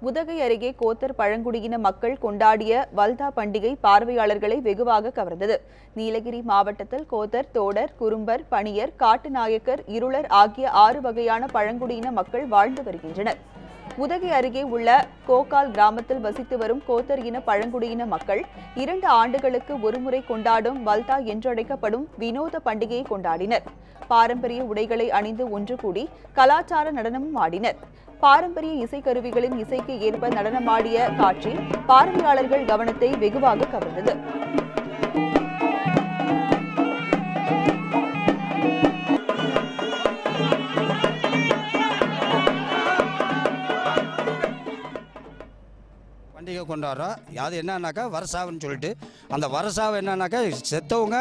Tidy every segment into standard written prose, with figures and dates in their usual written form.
உதகை அருகே கோத்தர் பழங்குடியின மக்கள் கொண்டாடிய வல்தா பண்டிகை பார்வையாளர்களை வெகுவாக கவர்ந்தது. நீலகிரி மாவட்டத்தில் கோத்தர், தோடர், குறும்பர், பணியர், காட்டுநாயக்கர், இருளர் ஆகிய 6 வகையான பழங்குடியின மக்கள் வாழ்ந்து வருகின்றனர். உதகை அருகே உள்ள கோக்கால் கிராமத்தில் வசித்து வரும் கோத்தர் இன பழங்குடியின மக்கள் 2 ஆண்டுகளுக்கு ஒருமுறை கொண்டாடும் வல்தா என்றழைக்கப்படும் வினோத பண்டிகையை கொண்டாடினர். பாரம்பரிய உடைகளை அணிந்து ஒன்று கூடி கலாச்சார நடனமும் ஆடினர். பாரம்பரிய இசைக்கருவிகளின் இசைக்கு ஏற்ப நடனமாடிய காட்சி பார்வையாளர்கள் கவனத்தை வெகுவாக கவர்ந்தது. பண்டிகை கொண்டாடுறோம். அது என்னன்னாக்கா வரசாவுன்னு சொல்லிட்டு, அந்த வரசாவை என்னன்னாக்கா செத்தவங்க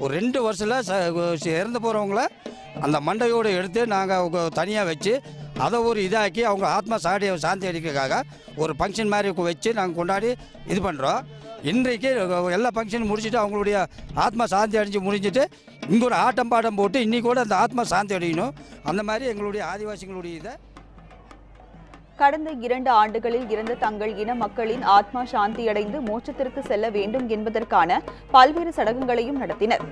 ஒரு 2 வருஷத்தில் இறந்து போகிறவங்கள அந்த மண்டையோடு எடுத்து நாங்கள் தனியாக வச்சு அதை ஒரு இதாக்கி அவங்க ஆத்மா சாந்தி அடிக்கிறதுக்காக ஒரு ஃபங்க்ஷன் மாதிரி வச்சு நாங்கள் கொண்டாடி இது பண்ணுறோம். இன்றைக்கு எல்லா ஃபங்க்ஷனும் முடிச்சுட்டு அவங்களுடைய ஆத்மா சாந்தி அடைஞ்சு முடிஞ்சிட்டு இங்கே ஒரு ஆட்டம் பாட்டம் போட்டு இன்றைக்கி கூட அந்த ஆத்மா சாந்தி அடையணும். அந்த மாதிரி எங்களுடைய ஆதிவாசிகளுடைய இதை கடந்த 2 ஆண்டுகளில் இறந்த தங்கள் இன மக்களின் ஆத்மா சாந்தியடைந்து மோட்சத்திற்கு செல்ல வேண்டும் என்பதற்கான பல்வேறு சடங்குகளையும் நடத்தினர்.